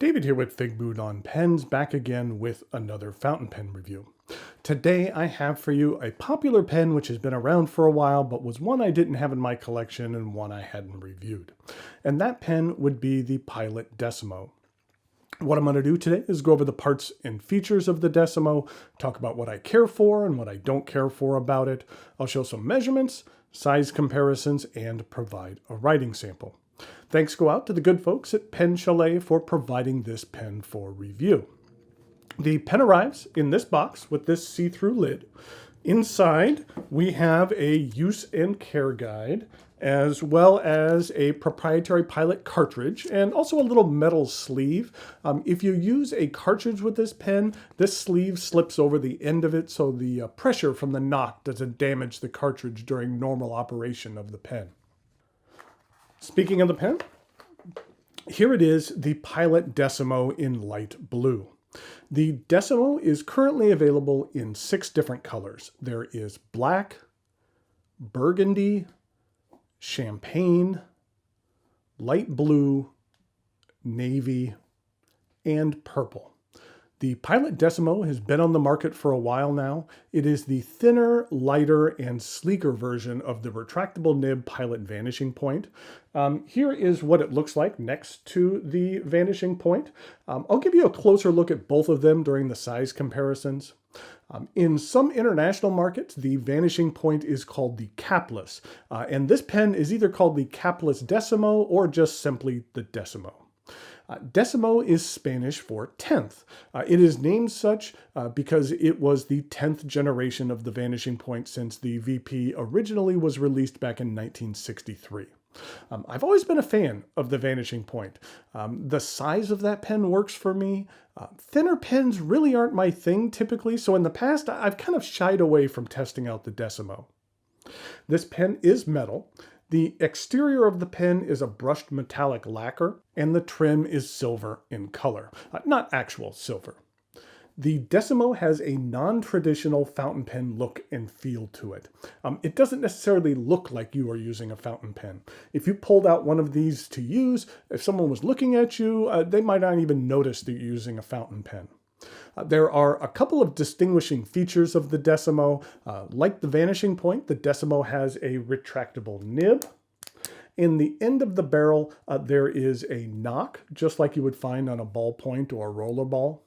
David here with Figboot on Pens, back again with another fountain pen review. Today I have for you a popular pen which has been around for a while, but was one I didn't have in my collection and one I hadn't reviewed. And that pen would be the Pilot Decimo. What I'm going to do today is go over the parts and features of the Decimo, talk about what I care for and what I don't care for about it. I'll show some measurements, size comparisons, and provide a writing sample. Thanks go out to the good folks at Pen Chalet for providing this pen for review. The pen arrives in this box with this see-through lid. Inside, we have a use and care guide, as well as a proprietary Pilot cartridge, and also a little metal sleeve. If you use a cartridge with this pen, this sleeve slips over the end of it, so the pressure from the knock doesn't damage the cartridge during normal operation of the pen. Speaking of the pen, here it is, the Pilot Decimo in light blue. The Decimo is currently available in 6 different colors. There is black, burgundy, champagne, light blue, navy, and purple. The Pilot Decimo has been on the market for a while now. It is the thinner, lighter, and sleeker version of the retractable nib Pilot Vanishing Point. Here is what it looks like next to the Vanishing Point. I'll give you a closer look at both of them during the size comparisons. In some international markets, the Vanishing Point is called the capless, and this pen is either called the capless Decimo or just simply the Decimo. Decimo is Spanish for 10th. It is named such because it was the 10th generation of the Vanishing Point since the VP originally was released back in 1963. I've always been a fan of the Vanishing Point. The size of that pen works for me. Thinner pens really aren't my thing typically, so in the past I've kind of shied away from testing out the Decimo. This pen is metal. The exterior of the pen is a brushed metallic lacquer, and the trim is silver in color, not actual silver. The Decimo has a non-traditional fountain pen look and feel to it. It doesn't necessarily look like you are using a fountain pen. If you pulled out one of these to use, if someone was looking at you, they might not even notice that you're using a fountain pen. There are a couple of distinguishing features of the Decimo. Like the Vanishing Point, the Decimo has a retractable nib. In the end of the barrel, there is a knock, just like you would find on a ballpoint or a roller ball.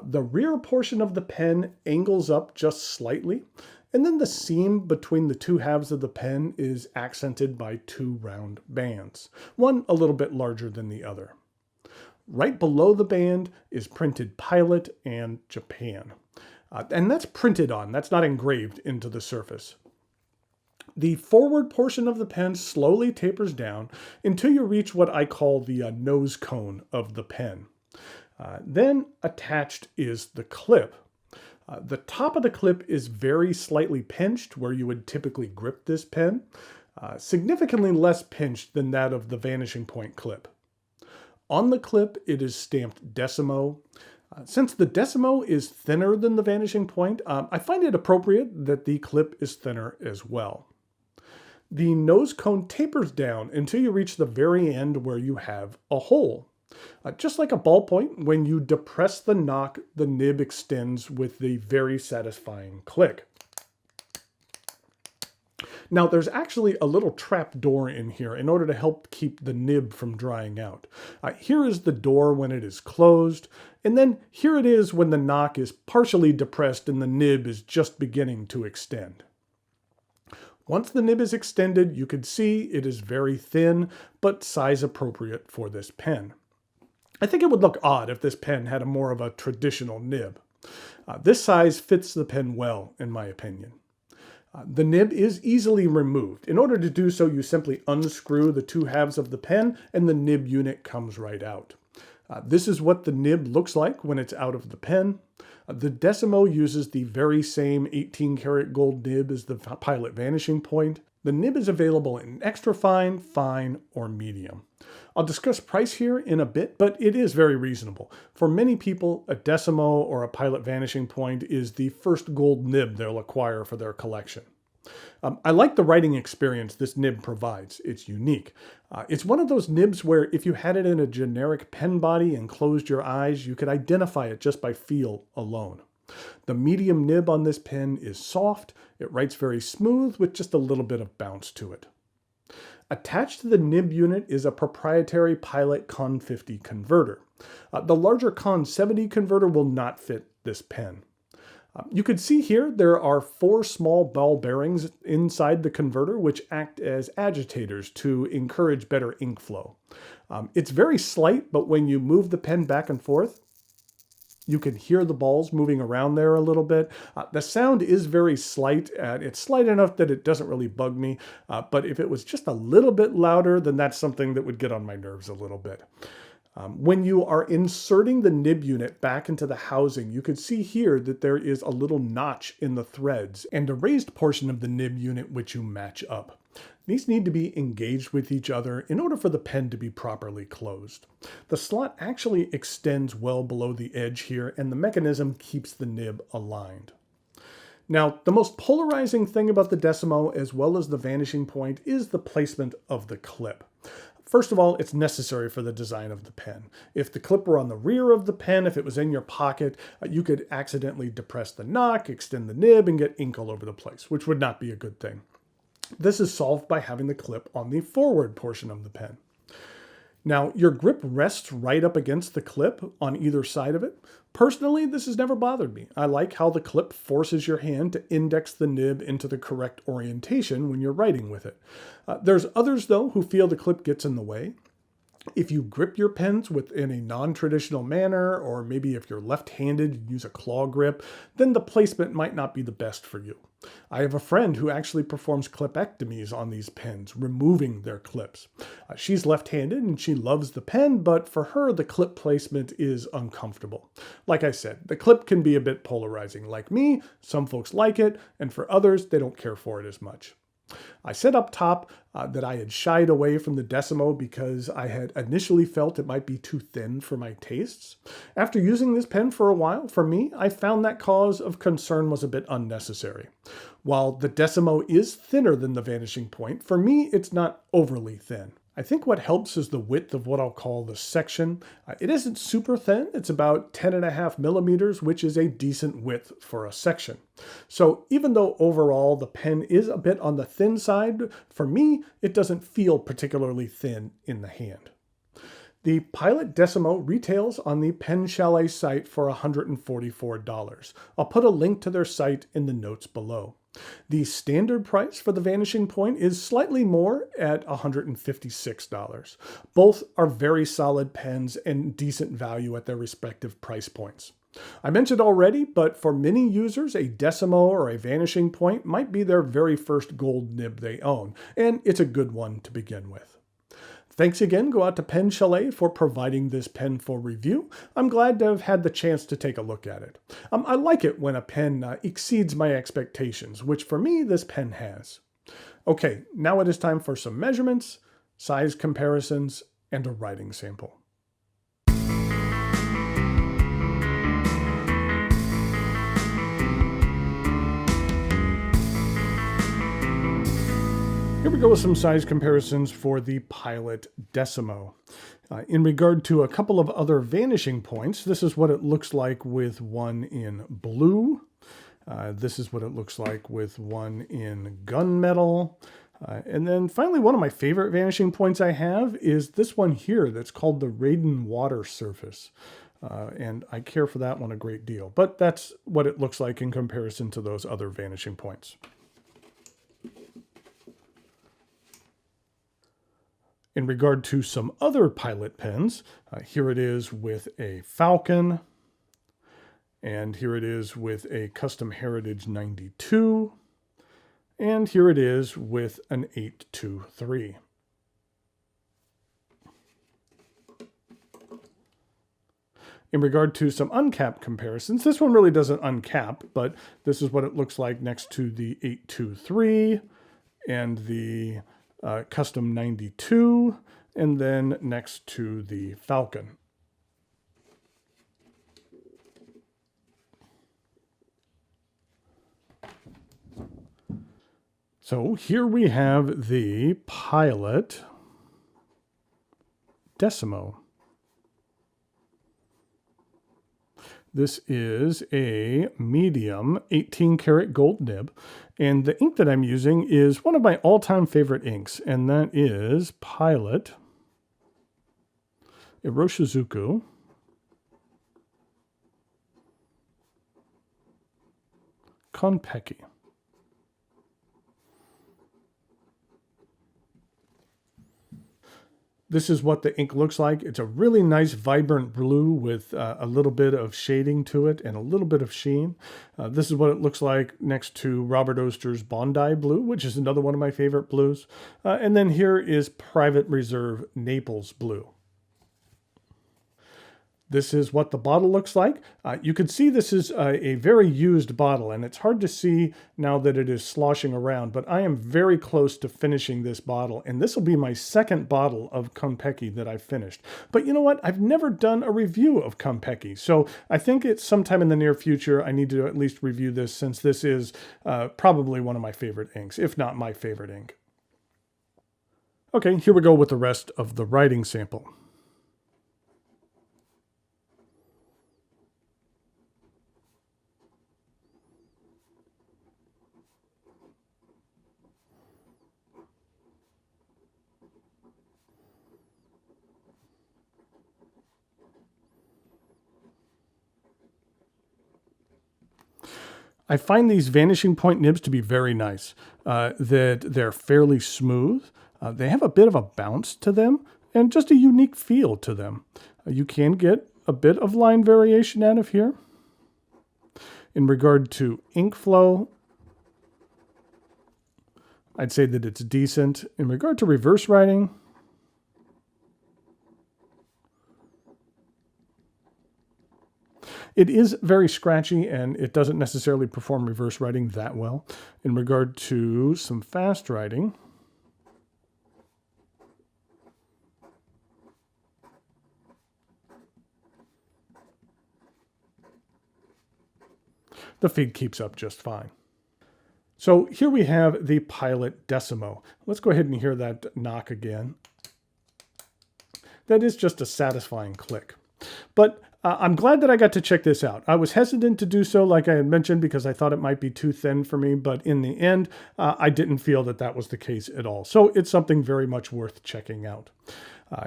The rear portion of the pen angles up just slightly, and then the seam between the two halves of the pen is accented by 2 round bands, one a little bit larger than the other. Right below the band is printed Pilot and Japan. And that's printed on, that's not engraved into the surface. The forward portion of the pen slowly tapers down until you reach what I call the nose cone of the pen. Then attached is the clip. The top of the clip is very slightly pinched where you would typically grip this pen, significantly less pinched than that of the Vanishing Point clip. On the clip, it is stamped Decimo. Since the Decimo is thinner than the Vanishing Point, I find it appropriate that the clip is thinner as well. The nose cone tapers down until you reach the very end where you have a hole. Just like a ballpoint, when you depress the knock, the nib extends with the very satisfying click. Now, there's actually a little trap door in here in order to help keep the nib from drying out. Here is the door when it is closed, and then here it is when the knock is partially depressed and the nib is just beginning to extend. Once the nib is extended, you can see it is very thin, but size appropriate for this pen. I think it would look odd if this pen had more of a traditional nib. This size fits the pen well, in my opinion. The nib is easily removed. In order to do so, you simply unscrew the 2 halves of the pen and the nib unit comes right out. This is what the nib looks like when it's out of the pen. The Decimo uses the very same 18 karat gold nib as the Pilot Vanishing Point. The nib is available in extra fine, fine, or medium. I'll discuss price here in a bit, but it is very reasonable. For many people, a Decimo or a Pilot Vanishing Point is the first gold nib they'll acquire for their collection. I like the writing experience this nib provides. It's unique. It's one of those nibs where if you had it in a generic pen body and closed your eyes, you could identify it just by feel alone. The medium nib on this pen is soft. It writes very smooth with just a little bit of bounce to it. Attached to the nib unit is a proprietary Pilot Con 50 converter. The larger Con 70 converter will not fit this pen. You can see here there are 4 small ball bearings inside the converter which act as agitators to encourage better ink flow. It's very slight, but when you move the pen back and forth, you can hear the balls moving around there a little bit. The sound is very slight. It's slight enough that it doesn't really bug me, but if it was just a little bit louder, then that's something that would get on my nerves a little bit. When you are inserting the nib unit back into the housing, you can see here that there is a little notch in the threads and a raised portion of the nib unit which you match up. These need to be engaged with each other in order for the pen to be properly closed. The slot actually extends well below the edge here, and the mechanism keeps the nib aligned. Now, the most polarizing thing about the Decimo, as well as the vanishing point, is the placement of the clip. First of all, it's necessary for the design of the pen. If the clip were on the rear of the pen, if it was in your pocket, you could accidentally depress the nock, extend the nib, and get ink all over the place, which would not be a good thing. This is solved by having the clip on the forward portion of the pen. Now, your grip rests right up against the clip on either side of it. Personally, this has never bothered me. I like how the clip forces your hand to index the nib into the correct orientation when you're writing with it. There's others, though, who feel the clip gets in the way. If you grip your pens in a non-traditional manner, or maybe if you're left-handed and use a claw grip, then the placement might not be the best for you. I have a friend who actually performs clipectomies on these pens, removing their clips. She's left-handed and she loves the pen, but for her, the clip placement is uncomfortable. Like I said, the clip can be a bit polarizing. Like me, some folks like it, and for others, they don't care for it as much. I said up top that I had shied away from the Decimo because I had initially felt it might be too thin for my tastes. After using this pen for a while, for me, I found that cause of concern was a bit unnecessary. While the Decimo is thinner than the vanishing point, for me, it's not overly thin. I think what helps is the width of what I'll call the section. It isn't super thin. It's about 10.5 millimeters, which is a decent width for a section. So even though overall the pen is a bit on the thin side, for me, it doesn't feel particularly thin in the hand. The Pilot Decimo retails on the Pen Chalet site for $144. I'll put a link to their site in the notes below. The standard price for the vanishing point is slightly more at $156. Both are very solid pens and decent value at their respective price points. I mentioned already, but for many users, a Decimo or a vanishing point might be their very first gold nib they own, and it's a good one to begin with. Thanks again go out to Pen Chalet for providing this pen for review. I'm glad to have had the chance to take a look at it. I like it when a pen exceeds my expectations, which for me this pen has. Okay, now it is time for some measurements, size comparisons, and a writing sample. Here we go with some size comparisons for the Pilot Decimo. In regard to a couple of other vanishing points, this is what it looks like with one in blue. This is what it looks like with one in gunmetal. And then finally, one of my favorite vanishing points I have is this one here that's called the Raiden Water Surface. And I care for that one a great deal. But that's what it looks like in comparison to those other vanishing points. In regard to some other Pilot pens, here it is with a Falcon, and here it is with a Custom Heritage 92, and here it is with an 823. In regard to some uncapped comparisons, this one really doesn't uncap, but this is what it looks like next to the 823 and the Custom 92, and then next to the Falcon. So here we have the Pilot Decimo. This is a medium 18 karat gold nib, and the ink that I'm using is one of my all-time favorite inks, and that is Pilot Iroshizuku Konpeki. This is what the ink looks like. It's a really nice, vibrant blue with a little bit of shading to it and a little bit of sheen. This is what it looks like next to Robert Oster's Bondi Blue, which is another one of my favorite blues. And then here is Private Reserve Naples Blue. This is what the bottle looks like. You can see this is a very used bottle, and it's hard to see now that it is sloshing around, but I am very close to finishing this bottle, and this will be my second bottle of Konpeki that I've finished. But you know what? I've never done a review of Konpeki, so I think it's sometime in the near future I need to at least review this, since this is probably one of my favorite inks, if not my favorite ink. Okay, here we go with the rest of the writing sample. I find these vanishing point nibs to be very nice, that they're fairly smooth. They have a bit of a bounce to them and just a unique feel to them. You can get a bit of line variation out of here. In regard to ink flow, I'd say that it's decent. In regard to reverse writing, it is very scratchy, and it doesn't necessarily perform reverse writing that well. In regard to some fast writing, the Fig keeps up just fine. So here we have the Pilot Decimo. Let's go ahead and hear that knock again. That is just a satisfying click. But I'm glad that I got to check this out. I was hesitant to do so, like I had mentioned, because I thought it might be too thin for me, but in the end, I didn't feel that that was the case at all. So it's something very much worth checking out.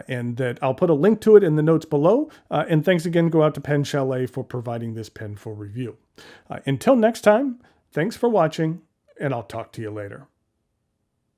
And that I'll put a link to it in the notes below. And thanks again go out to Pen Chalet for providing this pen for review. Until next time, thanks for watching, and I'll talk to you later.